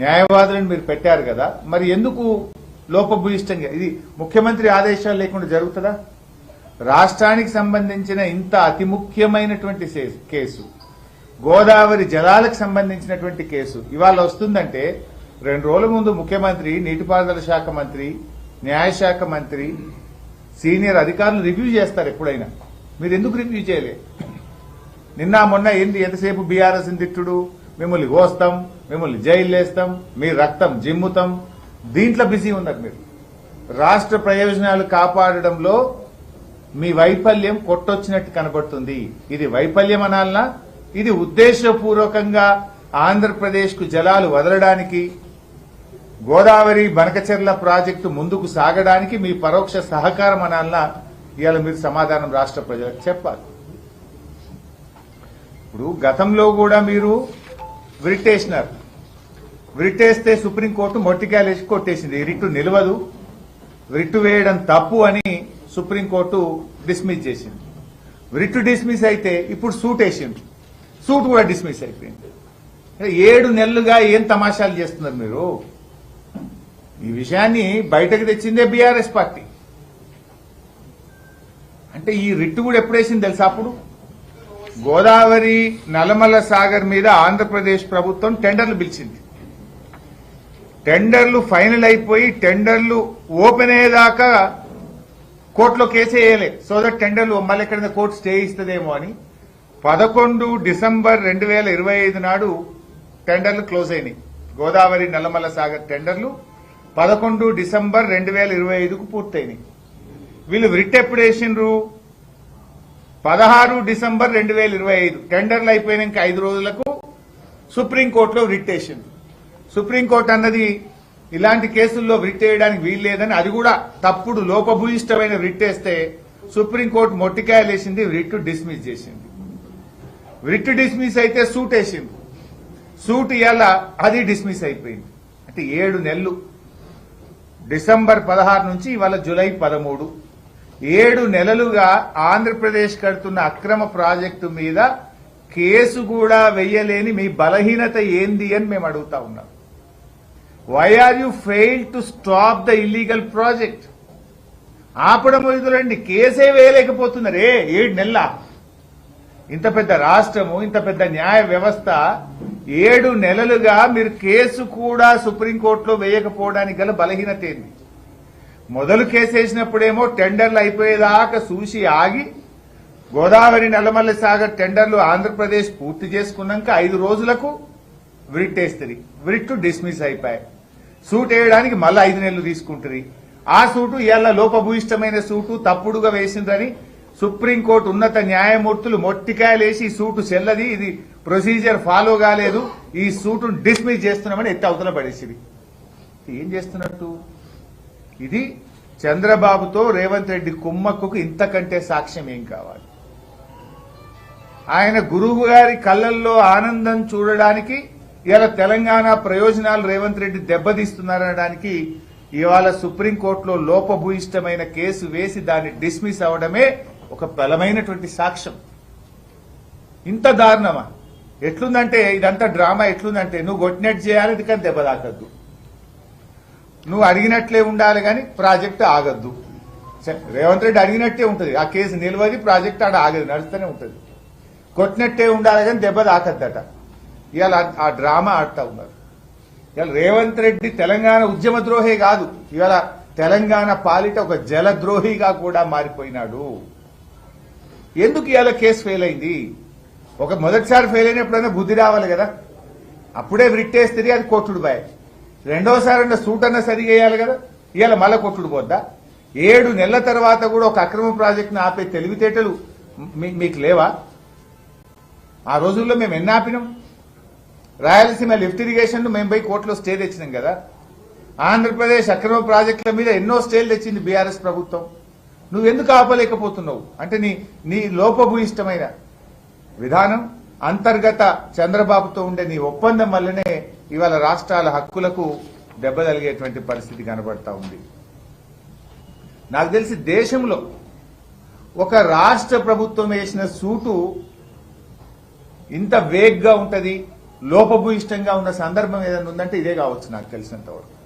న్యాయవాదులను మీరు పెట్టారు కదా, మరి ఎందుకు లోపభూయిష్టంగా ఇది ముఖ్యమంత్రి ఆదేశాలు లేకుండా జరుగుతుందా? రాష్ట్రానికి సంబంధించిన ఇంత అతి ముఖ్యమైనటువంటి కేసు, గోదావరి జలాలకు సంబంధించినటువంటి కేసు ఇవాళ వస్తుందంటే 2 రోజుల ముందు ముఖ్యమంత్రి, నీటిపారుదల శాఖ మంత్రి, న్యాయశాఖ మంత్రి, సీనియర్ అధికారులు రివ్యూ చేస్తారు ఎప్పుడైనా. మీరు ఎందుకు రివ్యూ చేయలే? నిన్న మొన్న ఏంది ఎంతసేపు బీఆర్ఎస్ తిట్టుడు, మిమ్మల్ని కోస్తాం, మిమ్మల్ని జైలు వేస్తాం, మీ రక్తం జిమ్ముతాం, దీంట్లో బిజీ ఉన్నారు మీరు. రాష్ట్ర ప్రయోజనాలు కాపాడడంలో మీ వైఫల్యం కొట్టొచ్చినట్టు కనబడుతుంది. ఇది వైఫల్యం అనాలనా? ఇది ఉద్దేశపూర్వకంగా ఆంధ్రప్రదేశ్ కు జలాలు వదలడానికి, గోదావరి బనకచెర్ల ప్రాజెక్టు ముందుకు సాగడానికి మీ పరోక్ష సహకారం అనాలనా? ఇవాళ మీరు సమాధానం రాష్ట్ర ప్రజలకు చెప్పాలి. ఇప్పుడు గతంలో కూడా మీరు విరిటేసినారు. విరిటేస్తే సుప్రీంకోర్టు మొట్టికాయలేసి కొట్టేసింది. రిట్టు నిలవదు, రిట్టు వేయడం తప్పు అని సుప్రీంకోర్టు డిస్మిస్ చేసింది. రిట్టు డిస్మిస్ అయితే ఇప్పుడు సూట్ వేసింది, సూట్ కూడా డిస్మిస్ అయిపోయింది. 7 నెలలుగా ఏం తమాషాలు చేస్తున్నారు మీరు? ఈ విషయాన్ని బయటకు తెచ్చిందే బీఆర్ఎస్ పార్టీ. అంటే ఈ రిట్టు కూడా ఎప్పుడేసింది తెలుసా? అప్పుడు గోదావరి నల్లమల్ల సాగర్ మీద ఆంధ్రప్రదేశ్ ప్రభుత్వం టెండర్లు పిలిచింది. టెండర్లు ఫైనల్ అయిపోయి టెండర్లు ఓపెన్ అయ్యేదాకా కోర్టులో కేసు వేయలే. సో దట్ టెండర్లు మళ్ళీ ఎక్కడైనా కోర్టు స్టే ఇస్తుందేమో అని 11 డిసెంబర్ 2025 నాడు టెండర్లు క్లోజ్ అయినాయి. గోదావరి నల్లమల్ల సాగర్ టెండర్లు 11 డిసెంబర్ 2025కు పూర్తయినాయి. వీళ్ళు రిట్ ఎప్పుడు వేసిండ్రు? 16 డిసెంబర్ 2025 టెండర్లు అయిపోయినాక 5 రోజులకు సుప్రీంకోర్టులో రిట్ వేసింది. సుప్రీంకోర్టు అన్నది ఇలాంటి కేసుల్లో రిట్ వేయడానికి వీల్లేదని, అది కూడా తప్పుడు లోపభూయిష్టమైన రిట్ వేస్తే సుప్రీంకోర్టు మొట్టికాయలేసింది, రిట్ డిస్మిస్ చేసింది. రిట్ డిస్మిస్ అయితే సూట్ వేసింది, సూట్ ఇవాళ అది డిస్మిస్ అయిపోయింది. అంటే 7 నెలలు, డిసెంబర్ 16 నుంచి ఇవాళ జూలై 13, 7 నెలలుగా ఆంధ్రప్రదేశ్ కడుతున్న అక్రమ ప్రాజెక్టు మీద కేసు కూడా వెయ్యలేని మీ బలహీనత ఏంది అని మేము అడుగుతా ఉన్నాం. Why are you failed to stop the illegal project? ఆపడం వదులండి, కేసే వేయలేకపోతున్నారే 7 నెలల. ఇంత పెద్ద రాష్ట్రము, ఇంత పెద్ద న్యాయ వ్యవస్థ 7 నెలలుగా మీరు కేసు కూడా సుప్రీంకోర్టులో వేయకపోవడానికి గల బలహీనత ఏంది? మొదలు కేసు వేసినప్పుడేమో టెండర్లు అయిపోయేదాకా చూసి ఆగి, గోదావరి నల్లమల్ల సాగర్ టెండర్లు ఆంధ్రప్రదేశ్ పూర్తి చేసుకున్నాక 5 రోజులకు విరిట్ వేస్తుంది, విరిట్ డిస్మిస్ అయిపోయాయి. సూట్ వేయడానికి మళ్ళీ 5 నెలలు తీసుకుంటుంది. ఆ సూటు ఇవాళ లోపభూయిష్టమైన సూటు, తప్పుడుగా వేసిందని సుప్రీంకోర్టు ఉన్నత న్యాయమూర్తులు మొట్టికాయలేసి ఈ సూటు చెల్లది, ఇది ప్రొసీజర్ ఫాలో కాలేదు, ఈ సూటును డిస్మిస్ చేస్తున్నామని ఎత్తి అవతల పడేసింది. ఏం చేస్తున్నట్టు? ఇది చంద్రబాబుతో రేవంత్ రెడ్డి కుమ్మక్కుకు ఇంతకంటే సాక్ష్యం ఏం కావాలి? ఆయన గురువు గారి కళ్ళల్లో ఆనందం చూడడానికి ఇవాళ తెలంగాణ ప్రయోజనాలు రేవంత్ రెడ్డి దెబ్బతీస్తున్నారనడానికి ఇవాళ సుప్రీంకోర్టులో లోపభూయిష్టమైన కేసు వేసి దాన్ని డిస్మిస్ అవడమే ఒక బలమైనటువంటి సాక్ష్యం. ఇంత దారుణమా? ఎట్లుందంటే ఇదంతా డ్రామా ఎట్లుందంటే, నువ్వు కొట్టినట్టు చేయాలి కానీ దెబ్బ తాకద్దు, నువ్వు అడిగినట్లే ఉండాలి కానీ ప్రాజెక్టు ఆగద్దు. రేవంత్ రెడ్డి అడిగినట్టే ఉంటుంది, ఆ కేసు నిలవది, ప్రాజెక్టు ఆడ ఆగదు, నడుస్తూనే ఉంటుంది. కొట్టినట్టే ఉండాలి కానీ దెబ్బ తాకద్దట. ఇవాళ ఆ డ్రామా ఆడుతూ ఉన్నారు. ఇవాళ రేవంత్ రెడ్డి తెలంగాణ ఉద్యమ ద్రోహే కాదు, ఇవాళ తెలంగాణ పాలిట ఒక జలద్రోహిగా కూడా మారిపోయినాడు. ఎందుకు ఇవాళ కేసు ఫెయిల్ అయింది? మొదటిసారి ఫెయిల్ అయినప్పుడైనా బుద్ధి రావాలి కదా, అప్పుడే రిట్టేస్తుంది, అది కొట్టుడు బాయ్. రెండోసారి సూట్ అన్న సరిగా వేయాలి కదా, ఇవాళ మళ్ళా కొట్టుడు పోద్దా? 7 నెలల తర్వాత కూడా ఒక అక్రమ ప్రాజెక్టును ఆపే తెలివితేటలు మీకు లేవా? ఆ రోజుల్లో మేము ఎన్ని ఆపినాం? రాయలసీమ లిఫ్ట్ ఇరిగేషన్ మేము పోయి కోర్టులో స్టే తెచ్చినాం కదా. ఆంధ్రప్రదేశ్ అక్రమ ప్రాజెక్టుల మీద ఎన్నో స్టేలు తెచ్చింది బీఆర్ఎస్ ప్రభుత్వం. నువ్వెందుకు ఆపలేకపోతున్నావు? అంటే నీ లోపభూయిష్టమైన విధానం, అంతర్గత చంద్రబాబుతో ఉండే నీ ఒప్పందం వల్లనే ఇవాళ రాష్ట్రాల హక్కులకు దెబ్బ తగిలేటువంటి పరిస్థితి కనబడతా ఉంది. నాకు తెలిసి దేశంలో ఒక రాష్ట్ర ప్రభుత్వం వేసిన సూటు ఇంత వేగ్గా ఉంటది, లోపభూయిష్టంగా ఉన్న సందర్భం ఏదైనా ఉందంటే ఇదే కావచ్చు నాకు తెలిసినంత వరకు.